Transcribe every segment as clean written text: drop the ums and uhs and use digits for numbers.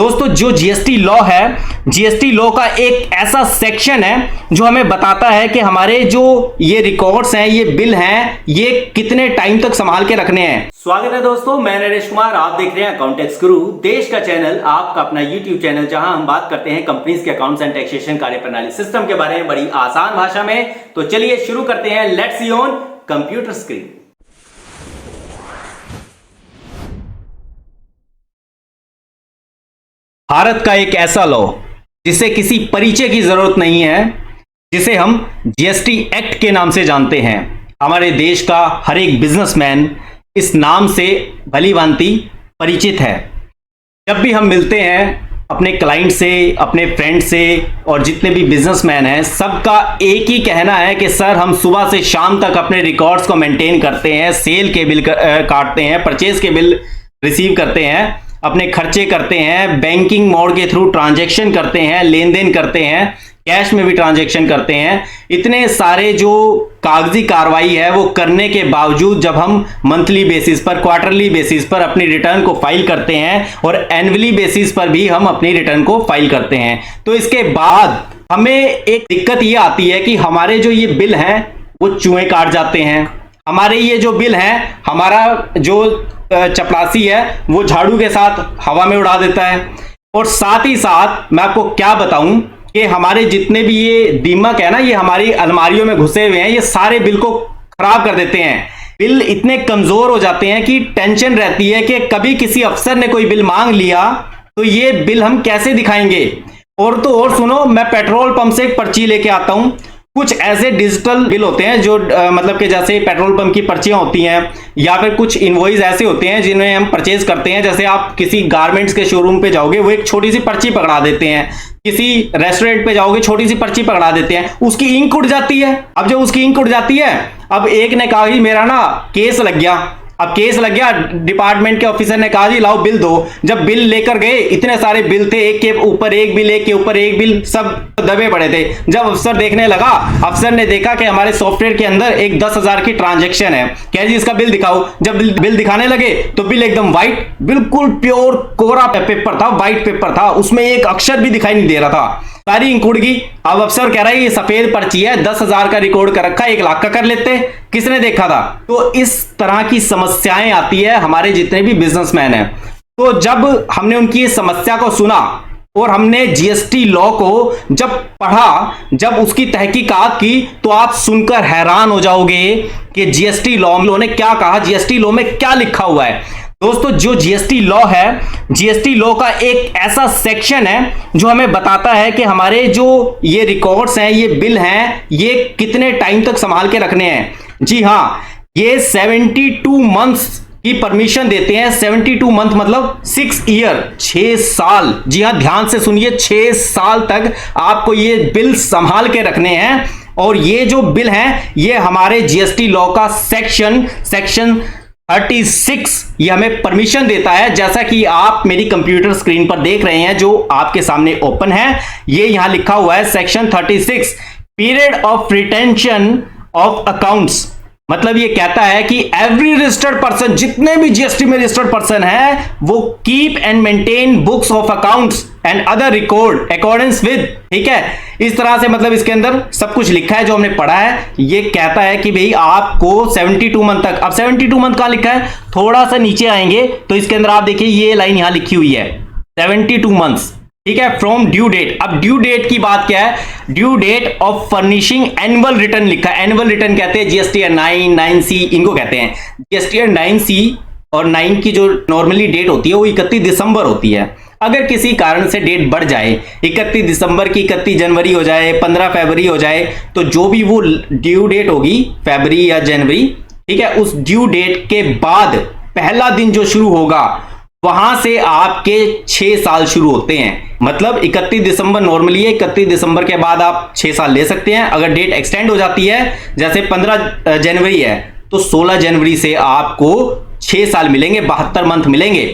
दोस्तों जो GST law है, जीएसटी लॉ का एक ऐसा सेक्शन है जो हमें बताता है कि हमारे जो ये रिकॉर्ड्स हैं, ये बिल हैं, ये कितने टाइम तक संभाल के रखने हैं। स्वागत है दोस्तों, मैं नरेश कुमार, आप देख रहे हैं अकाउंटेंट्स गुरु, देश का चैनल, आपका अपना यूट्यूब चैनल, जहां हम बात करते हैं कंपनीज के अकाउंट्स एंड टैक्सेशन कार्यप्रणाली सिस्टम के बारे में बड़ी आसान भाषा में। तो चलिए शुरू करते हैं। Let's see on computer screen. Bharat का एक ऐसा लॉ जिसे किसी परिचय की जरूरत नहीं है, जिसे हम जीएसटी एक्ट के नाम से जानते हैं। हमारे देश का हर एक बिजनेसमैन इस नाम से भलीभांति परिचित है। जब भी हम मिलते हैं अपने क्लाइंट से, अपने फ्रेंड से, और जितने भी बिजनेसमैन हैं, सबका एक ही कहना है कि सर हम सुबह से शाम तक अपने रिकॉर्ड्स को मेंटेन करते हैं, सेल के बिल काटते हैं, परचेज के बिल रिसीव करते हैं, अपने खर्चे करते हैं, बैंकिंग मोड के थ्रू ट्रांजैक्शन करते हैं, लेन देन करते हैं, कैश में भी ट्रांजैक्शन करते हैं। इतने सारे जो कागजी कार्रवाई है वो करने के बावजूद जब हम मंथली बेसिस पर, क्वार्टरली बेसिस पर अपनी रिटर्न को फाइल करते हैं और एनुअली बेसिस पर भी हम अपनी रिटर्न को फाइल करते हैं, तो इसके बाद हमें एक दिक्कत ये आती है कि हमारे जो ये बिल हैं वो चूहे काट जाते हैं। हमारे ये जो बिल हैं, हमारा जो चपरासी है वो झाड़ू के साथ हवा में उड़ा देता है। और साथ ही साथ मैं आपको क्या बताऊं कि हमारे जितने भी ये दीमक है ना, ये हमारी अलमारियों में घुसे हुए हैं, ये सारे बिल को खराब कर देते हैं। बिल इतने कमजोर हो जाते हैं कि टेंशन रहती है कि कभी किसी अफसर ने कोई बिल मांग लिया तो ये बिल हम कैसे दिखाएंगे। और तो और सुनो, मैं पेट्रोल पंप से एक पर्ची लेके आता हूं। कुछ ऐसे डिजिटल बिल होते हैं जो मतलब कि जैसे पेट्रोल पंप की पर्चियां होती हैं, या फिर कुछ इनवॉइस ऐसे होते हैं जिन्हें हम परचेज करते हैं। जैसे आप किसी गारमेंट्स के शोरूम पे जाओगे, वो एक छोटी सी पर्ची पकड़ा देते हैं। किसी रेस्टोरेंट पे जाओगे, छोटी सी पर्ची पकड़ा देते हैं, उसकी इंक उड़ जाती है। अब जब उसकी इंक उड़ जाती है, अब एक ने कहा कि मेरा ना केस लग गया। अब केस लग गया, डिपार्टमेंट के ऑफिसर ने कहा जी लाओ बिल दो। जब बिल लेकर गए, इतने सारे बिल थे, एक के ऊपर एक बिल, एक के ऊपर एक बिल, सब दबे पड़े थे। जब अफसर देखने लगा, अफसर ने देखा कि हमारे सॉफ्टवेयर के अंदर एक 10,000 की ट्रांजैक्शन है। कह जी इसका बिल दिखाओ। जब बिल दिखाने लगे तो बिल एकदम व्हाइट, बिल्कुल प्योर कोरा पेपर था, व्हाइट पेपर था, उसमें एक अक्षर भी दिखाई नहीं दे रहा था। सारी इंक उड़ गई। अब अफसर कह रहा है ये सफेद पर्ची है, 10,000 का रिकॉर्ड कर रखा है, 1 लाख का कर लेते, किसने देखा था। तो इस तरह की समस्याएं आती है हमारे जितने भी बिजनेसमैन हैं। तो जब हमने उनकी इस समस्या को सुना और हमने जीएसटी लॉ को जब पढ़ा, जब उसकी तहकीकात की, तो आप सुनकर हैरान हो जाओगे कि जीएसटी लॉ ने क्या कहा, जीएसटी लॉ में क्या लिखा हुआ है। दोस्तों जो जीएसटी लॉ है, जीएसटी लॉ का एक ऐसा सेक्शन है जो हमें बताता है कि हमारे जो ये रिकॉर्ड्स हैं, ये बिल हैं, ये कितने टाइम तक संभाल के रखने हैं। जी हाँ, ये 72 मंथ्स की परमिशन देते हैं। 72 मंथ मतलब 6 ईयर, 6 साल। जी हाँ, ध्यान से सुनिए, 6 साल तक आपको ये बिल संभाल के रखने हैं। और ये जो बिल हैं, ये हमारे जीएसटी लॉ का सेक्शन 36 ये हमें परमिशन देता है। जैसा कि आप मेरी कंप्यूटर स्क्रीन पर देख रहे हैं, जो आपके सामने ओपन है, ये यहां लिखा हुआ है section 36, period of retention of accounts. मतलब ये कहता है कि एवरी रजिस्टर्ड पर्सन, जितने भी जीएसटी में रजिस्टर्ड पर्सन है, वो keep and maintain books of accounts and other record accordance with. ठीक है, इस तरह से मतलब इसके अंदर सब कुछ लिखा है जो हमने पढ़ा है। ये कहता है कि भाई आपको 72 मंथ तक, अब 72 मंथ कहां लिखा है, थोड़ा सा नीचे आएंगे तो इसके अंदर आप देखिए ये लाइन यहां लिखी हुई है 72 मंथ्स। ठीक है, फ्रॉम ड्यू डेट। अब ड्यू डेट की बात क्या है, due date of furnishing annual return लिखा है। एनुअल रिटर्न कहते हैं जीएसटीआर 9C, इनको कहते हैं। जीएसटीआर 9C और 9 की जो नॉर्मली डेट होती है वो 31 दिसंबर होती है। अगर किसी कारण से डेट बढ़ जाए, 31 दिसंबर की 31 जनवरी हो जाए, 15 फरवरी हो जाए, तो जो भी वो ड्यू डेट होगी, फरवरी या जनवरी, ठीक है, उस ड्यू डेट के बाद पहला दिन जो शुरू होगा, वहां से आपके 6 साल शुरू होते हैं। मतलब 31 दिसंबर नॉर्मली है, 31 दिसंबर के बाद आप 6 साल ले सकते हैं। अगर डेट एक्सटेंड हो जाती है, जैसे 15 जनवरी है, तो 16 जनवरी से आपको 6 साल मिलेंगे, 72 मंथ मिलेंगे।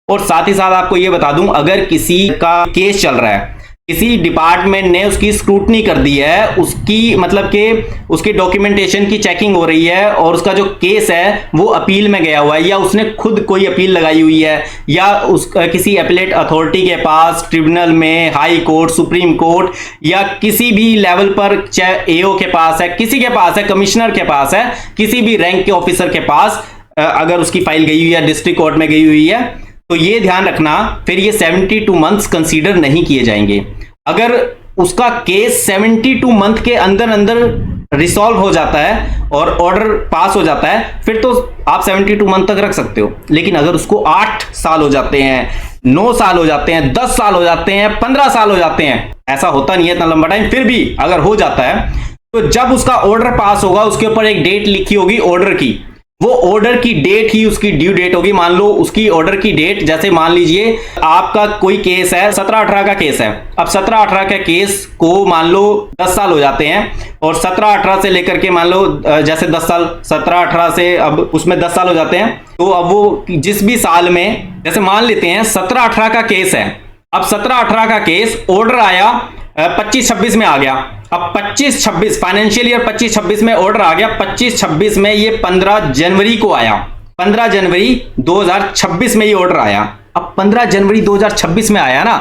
और साथ ही साथ आपको यह बता दूं, अगर किसी का केस चल रहा है, किसी डिपार्टमेंट ने उसकी स्क्रूटनी कर दी है, उसकी मतलब कि उसकी डॉक्यूमेंटेशन की चेकिंग हो रही है और उसका जो केस है वो अपील में गया हुआ है, या उसने खुद कोई अपील लगाई हुई है, या उस किसी एपेलेट अथॉरिटी के पास, ट्रिब्यूनल में, हाई कोर्ट, सुप्रीम कोर्ट, या किसी भी लेवल पर, चाहे एओ के पास है, किसी के पास है, कमिश्नर के पास है, किसी भी रैंक के ऑफिसर के पास अगर उसकी फाइल गई हुई है, डिस्ट्रिक्ट कोर्ट में गई हुई है, तो ये ध्यान रखना फिर ये 72 मंथ्स कंसीडर नहीं किए जाएंगे। अगर उसका केस 72 मंथ के अंदर अंदर रिसॉल्व हो जाता है और ऑर्डर पास हो जाता है, फिर तो आप 72 मंथ तक रख सकते हो। लेकिन अगर उसको 8 साल हो जाते हैं, 9 साल हो जाते हैं, 10 साल हो जाते हैं, 15 साल हो जाते हैं, ऐसा होता नहीं है इतना लंबा टाइम, फिर भी अगर हो जाता है तो जब उसका ऑर्डर पास होगा उसके ऊपर एक डेट लिखी होगी ऑर्डर की, वो ऑर्डर की डेट ही उसकी ड्यू डेट होगी। मान लो उसकी ऑर्डर की डेट, जैसे मान लीजिए आपका कोई केस है, 17-18 का केस है, अब 17-18 के केस को मान लो 10 साल हो जाते हैं, और 17-18 से लेकर के मान लो जैसे 10 साल, 17-18 से अब उसमें 10 साल हो जाते हैं, तो अब वो जिस भी साल में, जैसे मान लेते हैं 17-18 का केस है, अब 17-18 का केस ऑर्डर आया 25-26 में आ गया, अब 25-26 फाइनेंशियल ईयर 25-26 में ऑर्डर आ गया, 25-26 में ये 15 जनवरी को आया, 15 जनवरी 2026 में ये ऑर्डर आया। अब 15 जनवरी 2026 में आया ना,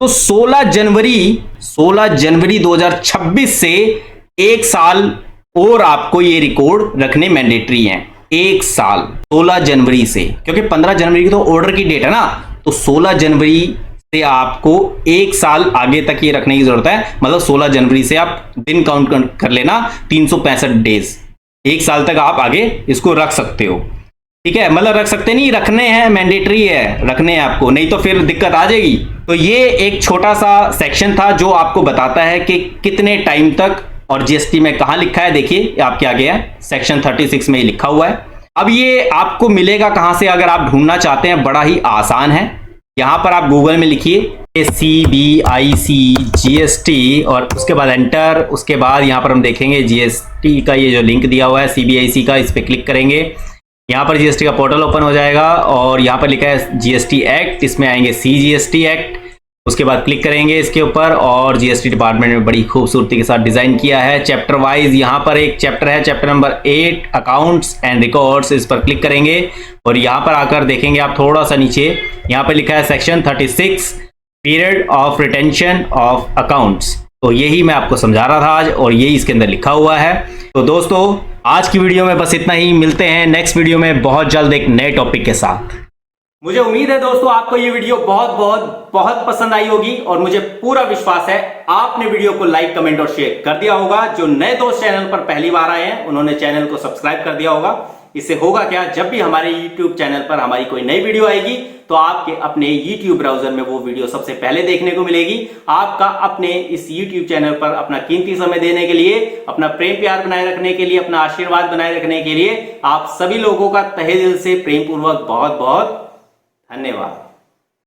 तो 16 जनवरी 2026 से 1 साल और आपको ये रिकॉर्ड रखने मैंडेटरी है। 1 साल 16 जनवरी से, क्योंकि 15 जनवरी की तो ऑर्डर की डेट है ना, तो 16 जनवरी से आपको 1 साल आगे तक ये रखने की जरूरत है। मतलब 16 जनवरी से आप दिन काउंट कर लेना, 365 डेज, 1 साल तक आप आगे इसको रख सकते हो। ठीक है, मतलब रख सकते नहीं, रखने हैं, मैंडेटरी है, रखने हैं आपको, नहीं तो फिर दिक्कत आ जाएगी। तो ये एक छोटा सा सेक्शन था जो आपको बताता है कि कितने टाइम तक, और जीएसटी में कहां लिखा है, देखिए आपके आगे है, सेक्शन 36 में लिखा हुआ है। अब ये आपको मिलेगा कहां से, अगर आप ढूंढना चाहते हैं, बड़ा ही आसान है। यहां पर आप गूगल में लिखिए CBIC GST और उसके बाद एंटर, उसके बाद यहां पर हम देखेंगे जीएसटी का ये जो लिंक दिया हुआ है CBIC का, इस पे क्लिक करेंगे, यहां पर जीएसटी का पोर्टल ओपन हो जाएगा और यहां पर लिखा है जीएसटी एक्ट, इसमें आएंगे CGST एक्ट, उसके बाद क्लिक करेंगे इसके ऊपर और जीएसटी डिपार्टमेंट में बड़ी खूबसूरती के साथ डिजाइन किया है चैप्टर वाइज। यहाँ पर एक चैप्टर है, chapter number 8 accounts and records, इस पर क्लिक करेंगे और यहाँ पर आकर देखेंगे आप थोड़ा सा नीचे, यहाँ पर लिखा है section 36 period of retention of accounts. तो यही मैं आपको समझा रहा था आज और यही इसके अंदर लिखा हुआ है। तो दोस्तों आज की वीडियो में बस इतना ही, मिलते हैं नेक्स्ट वीडियो में बहुत जल्द एक नए टॉपिक के साथ। मुझे उम्मीद है दोस्तों आपको ये वीडियो बहुत बहुत बहुत पसंद आई होगी और मुझे पूरा विश्वास है आपने वीडियो को लाइक, कमेंट और शेयर कर दिया होगा। जो नए दोस्त चैनल पर पहली बार आए हैं उन्होंने चैनल को सब्सक्राइब कर दिया होगा। इससे होगा क्या, जब भी हमारे YouTube चैनल पर हमारी कोई नई वीडियो आएगी तो आपके अपने YouTube ब्राउजर में वो वीडियो सबसे पहले देखने को मिलेगी। आपका अपने इस YouTube चैनल पर अपना कीमती समय देने के लिए, अपना प्रेम प्यार बनाए रखने के लिए, अपना आशीर्वाद बनाए रखने के लिए आप सभी लोगों का तहे दिल से प्रेम पूर्वक बहुत बहुत धन्यवाद।